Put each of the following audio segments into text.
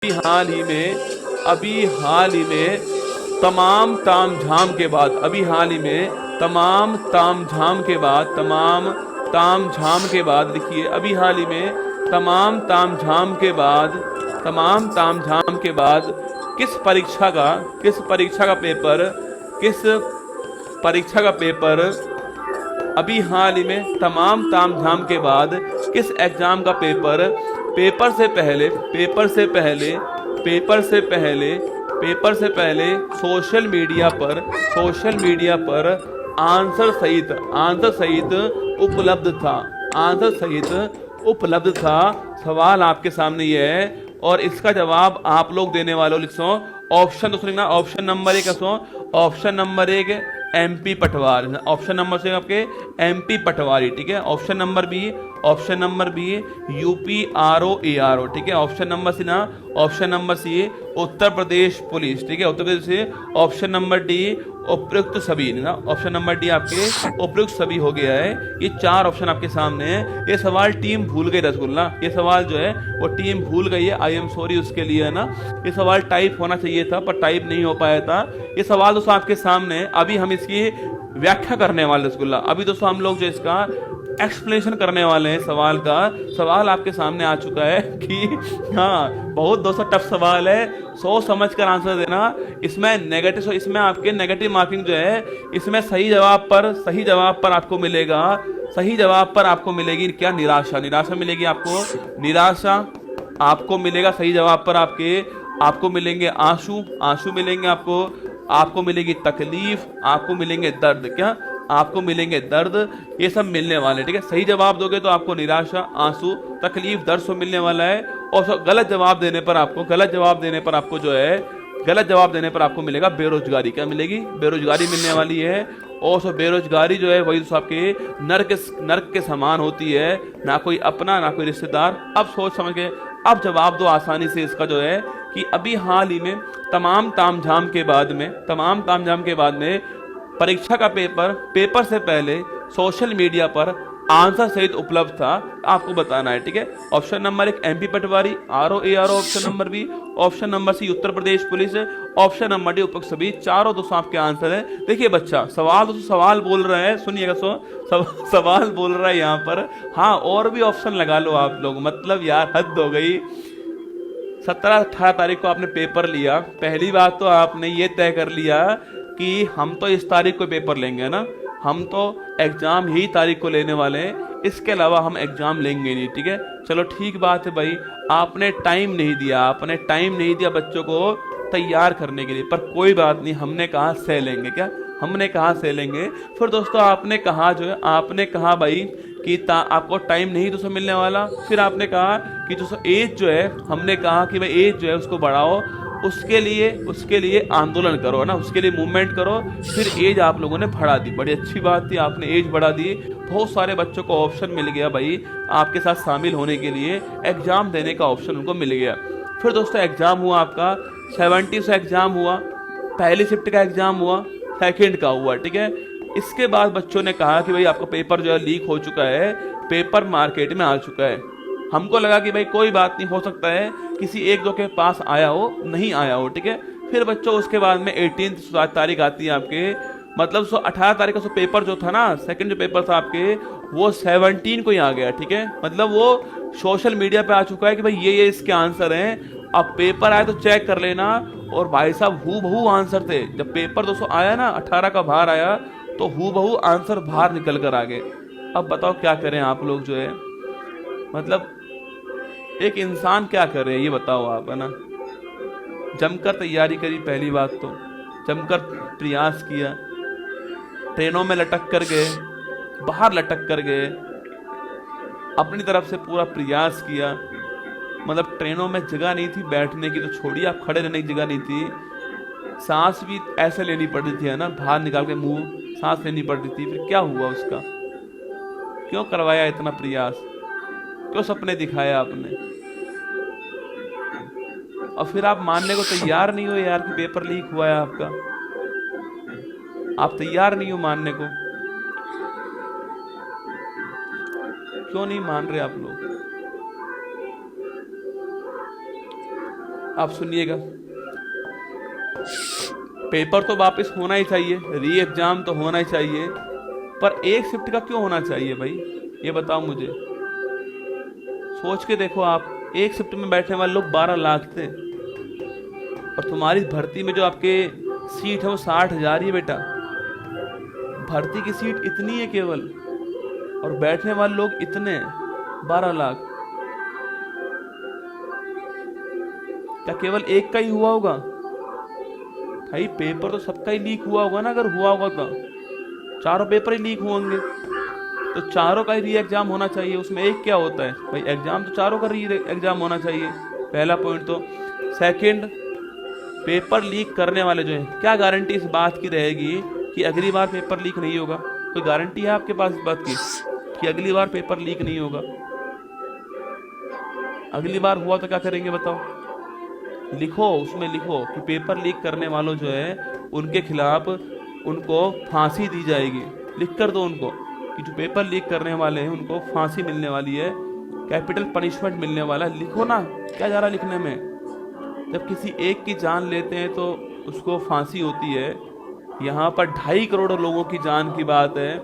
अभी हाल ही में तमाम तामझाम के बाद, अभी हाल ही में तमाम तामझाम के बाद, तमाम तामझाम के बाद, देखिए अभी हाल ही में तमाम तामझाम के बाद, तमाम तामझाम के बाद किस परीक्षा का पेपर अभी हाल ही में तमाम तामझाम के बाद किस एग्जाम का पेपर पेपर से पहले पेपर से पहले पेपर से पहले पेपर से पहले सोशल मीडिया पर आंसर सहित उपलब्ध था। आंसर सहित उपलब्ध था। सवाल आपके सामने ये है और इसका जवाब आप लोग देने वाले हो। लिखो ऑप्शन तो सुनिए, ऑप्शन नंबर एक ऑप्शन नंबर एक एमपी पटवारी, ऑप्शन नंबर से आपके एमपी पटवारी, ठीक है। Option number B UP R O, ठीक है। ऑप्शन नंबर सी उत्तर प्रदेश पुलिस, ठीक है, उत्तर प्रदेश से। ऑप्शन नंबर डी उपयुक्त सभी ना, ऑप्शन नंबर डी आपके उपयुक्त सभी हो गया है। ये चार ऑप्शन आपके सामने है। ये सवाल टीम भूल गई रसगुल्ला, ये सवाल जो है वो टीम भूल गई है। आई एम सॉरी उसके लिए, है ना। ये सवाल टाइप होना चाहिए था पर टाइप नहीं हो पाया था। ये सवाल दोस्तों आपके सामने है। अभी हम इसकी व्याख्या करने वाले रसगुल्ला, अभी दोस्तों हम लोग जो इसका एक्सप्लेनेशन करने वाले हैं सवाल का। सवाल आपके सामने आ चुका है कि हाँ, बहुत दोस्तों टफ सवाल है, सोच समझ कर आंसर देना। इसमें आपके नेगेटिव मार्किंग जो है, इसमें सही जवाब पर आपको मिलेगा, सही जवाब पर आपको मिलेगी क्या, निराशा मिलेगी आपको, निराशा आपको मिलेगा। सही जवाब पर आपको मिलेंगे आंसू मिलेंगे आपको मिलेगी तकलीफ, आपको मिलेंगे दर्द, क्या आपको मिलेंगे दर्द, ये सब मिलने वाले, ठीक है। सही जवाब दोगे तो आपको निराशा, आंसू, तकलीफ, दर्द सब मिलने वाला है। और गलत जवाब देने पर आपको जो है, गलत जवाब देने पर आपको मिलेगा बेरोजगारी, क्या मिलेगी, बेरोजगारी मिलने वाली है। और सो बेरोजगारी जो है वही आपके नर्क के समान होती है, ना कोई अपना ना कोई रिश्तेदार। अब सोच समझ के अब जवाब दो आसानी से इसका जो है कि अभी हाल ही में तमाम तामझाम के बाद में परीक्षा का पेपर से पहले सोशल मीडिया पर आंसर सहित उपलब्ध था, आपको बताना है, ठीक है। ऑप्शन नंबर एक MP patwari R O, option number b, option number सी Uttar Pradesh police, option number d उपयुक्त सभी। चारों दोस्तों आपके आंसर है। देखिए बच्चा, सवाल बोल रहा है, सुनिएगा। सवाल बोल रहा है यहाँ पर, हाँ और भी ऑप्शन लगा लो आप लोग, मतलब यार हद हो गई। 17-18 तारीख को आपने पेपर लिया, पहली बात तो आपने ये तय कर लिया कि हम तो इस तारीख को पेपर लेंगे ना, हम तो एग्जाम यही तारीख को लेने वाले हैं, इसके अलावा हम एग्जाम लेंगे नहीं, ठीक है। चलो ठीक बात है भाई, आपने टाइम नहीं दिया बच्चों को तैयार करने के लिए, पर कोई बात नहीं, हमने कहा सह लेंगे, क्या हमने कहा सह लेंगे। फिर दोस्तों आपने कहा भाई कि आपको टाइम नहीं दोस्तों मिलने वाला। फिर आपने कहा कि दोस्तों एज जो है, हमने कहा कि भाई एज जो है उसको बढ़ाओ, उसके लिए आंदोलन करो ना, उसके लिए मूवमेंट करो। फिर एज आप लोगों ने बढ़ा दी, बड़ी अच्छी बात थी, आपने एज बढ़ा दी। बहुत सारे बच्चों को ऑप्शन मिल गया भाई आपके साथ शामिल होने के लिए, एग्जाम देने का ऑप्शन उनको मिल गया। फिर दोस्तों एग्जाम हुआ आपका 70 से एग्जाम हुआ, पहली शिफ्ट का एग्जाम हुआ, सेकंड का हुआ, ठीक है। इसके बाद बच्चों ने कहा कि भाई आपका पेपर जो है लीक हो चुका है, पेपर मार्केट में आ चुका है। हमको लगा कि भाई कोई बात नहीं, हो सकता है किसी एक दो के पास आया हो, नहीं आया हो, ठीक है। फिर बच्चों उसके बाद में 18 तारीख आती है आपके, मतलब 18 तारीख का पेपर जो था ना, सेकंड जो पेपर था आपके, वो 17 को ही आ गया, ठीक है। मतलब वो सोशल मीडिया पे आ चुका है कि भाई ये इसके आंसर हैं। अब पेपर आए तो चेक कर लेना, और भाई साहब हु बहू आंसर थे। जब पेपर दोस्तों आया ना 18 का बाहर आया, तो हु बहू आंसर बाहर निकल कर आ गए। अब बताओ क्या करें आप लोग जो है, मतलब एक इंसान क्या करे ये बताओ आप, है ना। जमकर तैयारी करी, पहली बात तो जमकर प्रयास किया, ट्रेनों में लटक कर गए, बाहर लटक कर गए, अपनी तरफ से पूरा प्रयास किया। मतलब ट्रेनों में जगह नहीं थी बैठने की, तो छोड़िए, आप खड़े रहने की जगह नहीं थी। सांस भी ऐसे लेनी पड़ रही थी, है ना, बाहर निकाल के मुंह सांस लेनी पड़ रही थी। फिर क्या हुआ उसका, क्यों करवाया इतना प्रयास, क्यों सपने दिखाया आपने, और फिर आप मानने को तैयार नहीं हो यार कि पेपर लीक हुआ है आपका, आप तैयार नहीं हो मानने को। क्यों नहीं मान रहे आप लोग, आप सुनिएगा, पेपर तो वापस होना ही चाहिए, री एग्जाम तो होना ही चाहिए, पर एक शिफ्ट का क्यों होना चाहिए भाई, ये बताओ मुझे। सोच के देखो आप, एक शिफ्ट में बैठने वाले लोग 12 लाख थे, और तुम्हारी भर्ती में जो आपके सीट है वो 60,000 ही बेटा। भर्ती की सीट इतनी है केवल, और बैठने वाले लोग इतने 12 लाख। क्या केवल एक का ही हुआ होगा भाई? पेपर तो सबका ही लीक हुआ होगा ना, अगर हुआ होगा तो चारों पेपर ही लीक होंगे, तो चारों का ही री एग्जाम होना चाहिए। उसमें एक क्या होता है भाई, एग्जाम तो चारों का री एग्जाम होना चाहिए, पहला पॉइंट तो। सेकंड, पेपर लीक करने वाले जो है, क्या गारंटी इस बात की रहेगी कि अगली बार पेपर लीक नहीं होगा? कोई गारंटी है आपके पास इस बात की कि अगली बार पेपर लीक नहीं होगा? अगली बार हुआ तो क्या करेंगे बताओ? लिखो, उसमें लिखो कि पेपर लीक करने वालों जो है उनके खिलाफ उनको फांसी दी जाएगी। लिख कर दो उनको कि जो पेपर लीक करने वाले हैं उनको फांसी मिलने वाली है, कैपिटल पनिशमेंट मिलने वाला है। लिखो ना, क्या जा रहा लिखने में? जब किसी एक की जान लेते हैं तो उसको फांसी होती है, यहाँ पर 2.5 करोड़ लोगों की जान की बात है,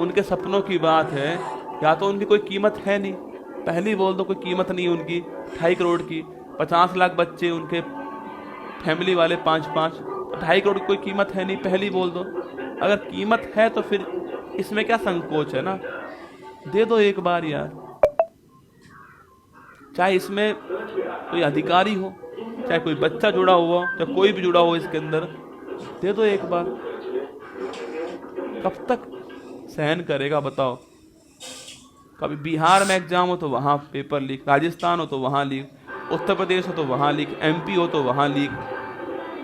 उनके सपनों की बात है। या तो उनकी कोई कीमत है नहीं, पहली बोल दो, कोई कीमत नहीं उनकी 2.5 करोड़ की। 50 लाख बच्चे, उनके फैमिली वाले 5-5, 2.5 करोड़ की कोई कीमत है नहीं, पहली बोल दो। अगर कीमत है तो फिर इसमें क्या संकोच है ना, दे दो एक बार यार। चाहे इसमें कोई अधिकारी हो, चाहे कोई बच्चा जुड़ा हुआ, चाहे कोई भी जुड़ा हो इसके अंदर, दे दो एक बार। कब तक सहन करेगा बताओ? कभी बिहार में एग्जाम हो तो वहां पेपर लीक, राजस्थान हो तो वहां लीक, उत्तर प्रदेश हो तो वहां लीक, एमपी हो तो वहां लीक।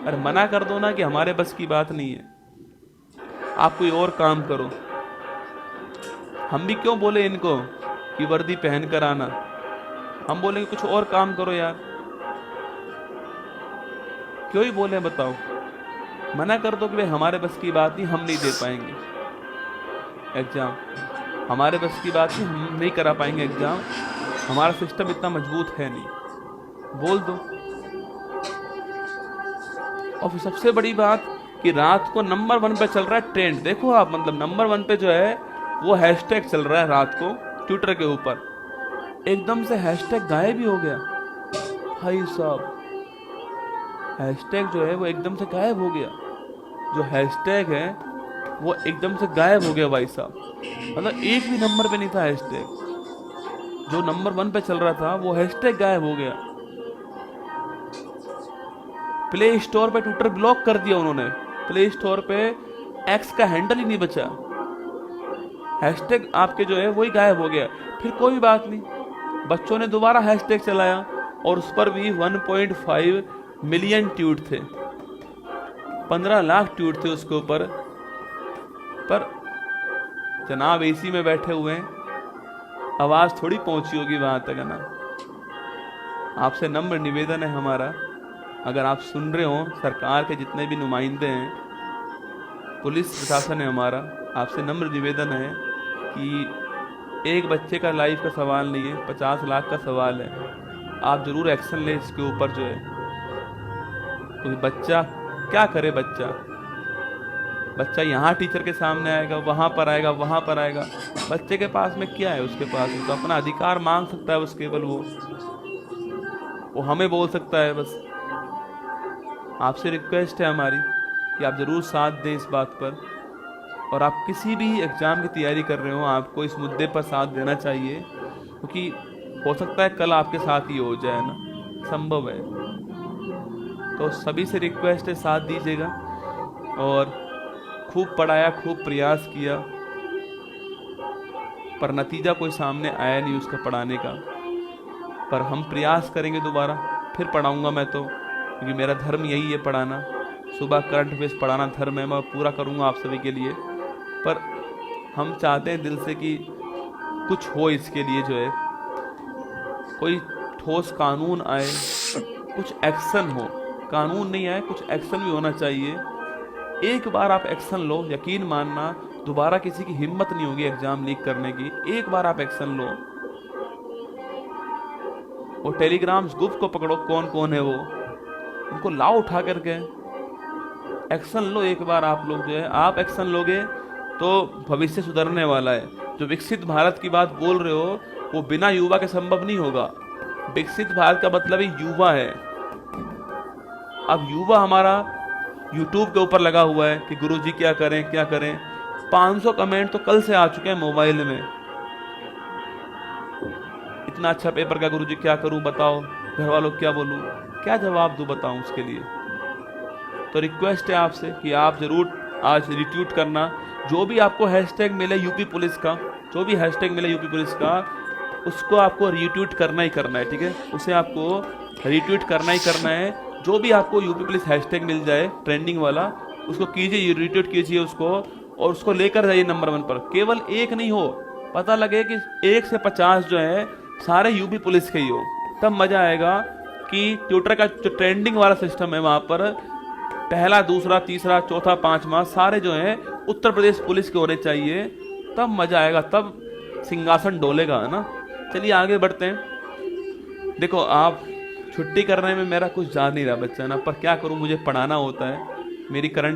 अरे मना कर दो ना कि हमारे बस की बात नहीं है, आप कोई और काम करो। हम भी क्यों बोले इनको कि वर्दी पहन कर आना, हम बोलेंगे कुछ और काम करो यार, क्यों ही बोले बताओ? मना कर दो कि भाई हमारे बस की बात नहीं, हम नहीं दे पाएंगे एग्जाम, हमारे बस की बात नहीं, हम नहीं करा पाएंगे एग्जाम, हमारा सिस्टम इतना मजबूत है नहीं, बोल दो। और फिर सबसे बड़ी बात कि रात को नंबर 1 पे चल रहा है ट्रेंड, देखो आप, मतलब नंबर 1 पे जो है वो हैशटैग चल रहा है रात को ट्विटर के ऊपर, एकदम से हैशटैग गायब ही हो गया भाई साहब। हैशटैग जो है वो एकदम से गायब हो गया, जो हैशटैग है वो एकदम से गायब हो गया भाई साहब। मतलब एक भी नंबर पे नहीं था हैशटैग, जो नंबर 1 पे चल रहा था वो हैशटैग गायब हो गया। प्ले स्टोर पे ट्विटर ब्लॉक कर दिया उन्होंने, प्ले स्टोर पे एक्स का हैंडल ही नहीं बचा, हैशटैग आपके जो है वही गायब हो गया। फिर कोई बात नहीं, बच्चों ने दोबारा हैशटैग चलाया और उस पर भी 1.5 मिलियन ट्वीट थे, 15 लाख ट्वीट थे उसके ऊपर। पर जनाब एसी में बैठे हुए हैं, आवाज थोड़ी पहुंची होगी वहां तक, है ना। आपसे नम्र निवेदन है हमारा, अगर आप सुन रहे हो, सरकार के जितने भी नुमाइंदे हैं, पुलिस प्रशासन है हमारा, आपसे नम्र निवेदन है कि एक बच्चे का लाइफ का सवाल नहीं है, 50 लाख का सवाल है। आप जरूर एक्शन ले इसके ऊपर जो है, क्योंकि बच्चा क्या करे, बच्चा यहाँ टीचर के सामने आएगा, वहां पर आएगा, वहां पर आएगा, बच्चे के पास में क्या है? उसके पास तो अपना अधिकार मांग सकता है बस, केवल वो हमें बोल सकता है बस। आपसे रिक्वेस्ट है हमारी कि आप जरूर साथ दें इस बात पर, और आप किसी भी एग्जाम की तैयारी कर रहे हो, आपको इस मुद्दे पर साथ देना चाहिए, क्योंकि हो सकता है कल आपके साथ ही हो जाए ना, संभव है। तो सभी से रिक्वेस्ट है, साथ दीजिएगा। और खूब पढ़ाया, खूब प्रयास किया, पर नतीजा कोई सामने आया नहीं उसका पढ़ाने का। पर हम प्रयास करेंगे दोबारा, फिर पढ़ाऊंगा मैं तो, क्योंकि मेरा धर्म यही है पढ़ाना। सुबह करंट अफेयर्स पढ़ाना धर्म है, मैं पूरा करूंगा आप सभी के लिए। पर हम चाहते हैं दिल से कि कुछ हो इसके लिए, जो है कोई ठोस कानून आए, कुछ एक्शन हो। कानून नहीं आए, कुछ एक्शन भी होना चाहिए। एक बार आप एक्शन लो, यकीन मानना दोबारा किसी की हिम्मत नहीं होगी एग्जाम लीक करने की। एक बार आप एक्शन लो, वो टेलीग्राम्स ग्रुप को पकड़ो, कौन कौन है वो, उनको लाओ उठा करके, एक्शन लो एक बार। आप लोग जो है, आप एक्शन लोगे तो भविष्य सुधरने वाला है। जो विकसित भारत की बात बोल रहे हो, वो बिना युवा के संभव नहीं होगा। विकसित भारत का मतलब ही युवा है। अब युवा हमारा यूट्यूब के ऊपर लगा हुआ है कि गुरुजी क्या करें क्या करें। 500 कमेंट तो कल से आ चुके हैं मोबाइल में, इतना अच्छा पेपर का गुरुजी क्या करूं बताओ, घर वालों क्या बोलूं, क्या जवाब दूं बताऊं उसके लिए। तो रिक्वेस्ट है आपसे कि आप जरूर आज रिट्वीट करना, जो भी आपको हैशटैग मिले यूपी पुलिस का, जो भी हैशटैग मिले यूपी पुलिस का, उसको आपको रिट्वीट करना ही करना है, ठीक है। उसे आपको रिट्वीट करना ही करना है। जो भी आपको यूपी पुलिस हैशटैग मिल जाए ट्रेंडिंग वाला, उसको कीजिए, रिट्वीट कीजिए उसको, और उसको लेकर जाइए नंबर 1 पर। केवल एक नहीं हो, पता लगे कि 1 से 50 जो है सारे यूपी पुलिस के ही हो, तब मजा आएगा। कि ट्विटर का जो ट्रेंडिंग वाला सिस्टम है, वहां पर पहला दूसरा तीसरा चौथा पांचवा सारे जो है उत्तर प्रदेश पुलिस के होने चाहिए, तब मजा आएगा, तब सिंहासन डोलेगा, है ना। चलिए आगे बढ़ते हैं। देखो, आप छुट्टी करने में मेरा कुछ जा नहीं रहा बच्चा ना, पर क्या करूं, मुझे पढ़ाना होता है। मेरी करंट